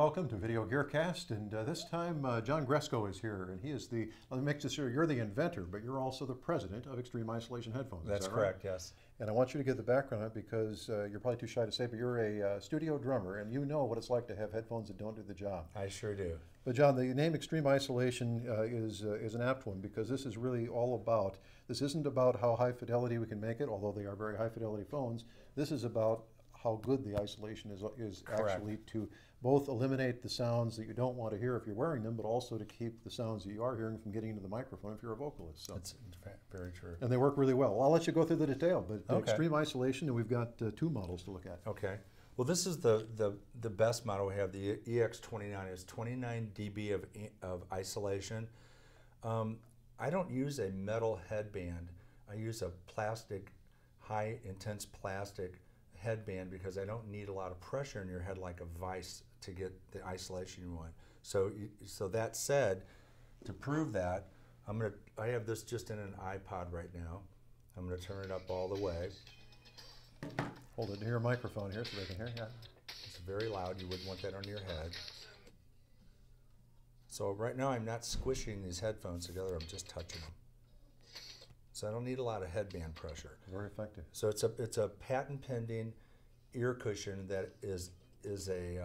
welcome to Video Gearcast, and this time John Gresko is here, and he is let me make this sure, you're the inventor, but you're also the president of Extreme Isolation Headphones. That's correct, yes. And I want you to give the background on it because you're probably too shy to say, but you're a studio drummer, and you know what it's like to have headphones that don't do the job. I sure do. But John, the name Extreme Isolation is an apt one because this is really all about, this isn't about how high fidelity we can make it, although they are very high fidelity phones. This is about how good the isolation is actually to both eliminate the sounds that you don't want to hear if you're wearing them, but also to keep the sounds that you are hearing from getting into the microphone if you're a vocalist. So. That's very true. And they work really well. I'll let you go through the detail, but Extreme Isolation, and we've got two models to look at. Okay. Well, this is the best model we have. The EX29 is 29 dB of isolation. I don't use a metal headband. I use a plastic, high intense plastic headband because I don't need a lot of pressure in your head like a vice to get the isolation you want. So that said, to prove that, I have this just in an iPod right now. I'm going to turn it up all the way. Hold it near a microphone here so they can hear. Yeah. It's very loud. You wouldn't want that on your head. So right now I'm not squishing these headphones together. I'm just touching them. So I don't need a lot of headband pressure. Very effective. So it's a patent pending ear cushion that is a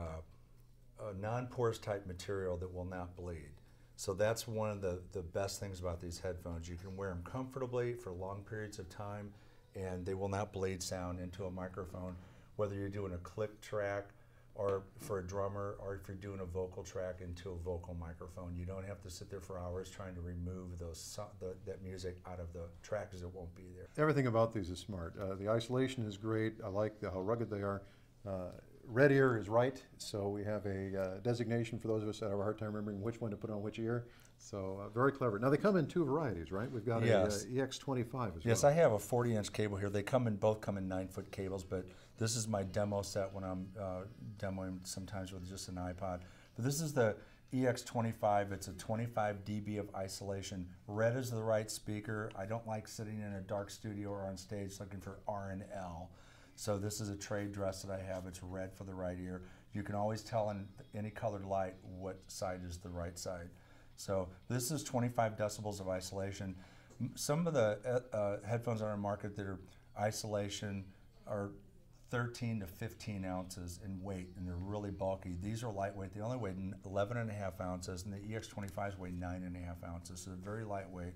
non-porous type material that will not bleed. So that's one of the best things about these headphones. You can wear them comfortably for long periods of time, and they will not bleed sound into a microphone, whether you're doing a click track or for a drummer, or if you're doing a vocal track into a vocal microphone. You don't have to sit there for hours trying to remove that music out of the track because it won't be there. Everything about these is smart. The isolation is great. I like how rugged they are. Red ear is right, so we have a designation for those of us that have a hard time remembering which one to put on which ear. So very clever. Now they come in two varieties, right? We've got yes. a EX25 as well. Yes, I have a 40-inch cable here. They both come in 9-foot cables, but this is my demo set when I'm demoing sometimes with just an iPod. But this is the EX25. It's a 25 dB of isolation. Red is the right speaker. I don't like sitting in a dark studio or on stage looking for R and L. So this is a trade dress that I have. It's red for the right ear. You can always tell in any colored light what side is the right side. So this is 25 decibels of isolation. Some of the headphones on our market that are isolation are 13 to 15 ounces in weight, and they're really bulky. These are lightweight. They only weigh 11.5 ounces, and the EX25s weigh 9.5 ounces, so they're very lightweight.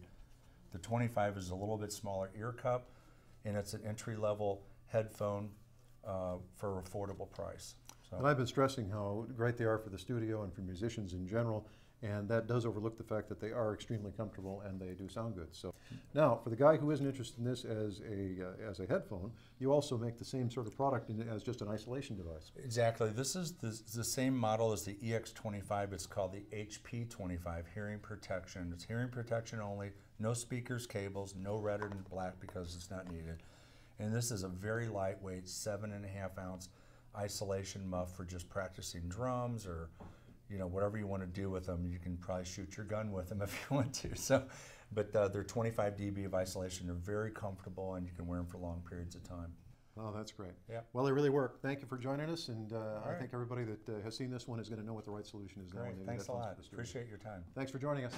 The 25 is a little bit smaller ear cup, and it's an entry-level headphone for an affordable price. So. And I've been stressing how great they are for the studio and for musicians in general, and that does overlook the fact that they are extremely comfortable and they do sound good. So now, for the guy who isn't interested in this as a headphone, you also make the same sort of product as just an isolation device. Exactly. This is the same model as the EX25. It's called the HP25, hearing protection. It's hearing protection only, no speakers, cables, no red and black because it's not needed. And this is a very lightweight 7.5 ounce isolation muff for just practicing drums or whatever you want to do with them. You can probably shoot your gun with them if you want to. So, but they're 25 dB of isolation. They're very comfortable, and you can wear them for long periods of time. Oh, that's great. Yeah. Well, they really work. Thank you for joining us, and I think everybody that has seen this one is going to know what the right solution is now. Great. Thanks a lot. Appreciate your time. Thanks for joining us.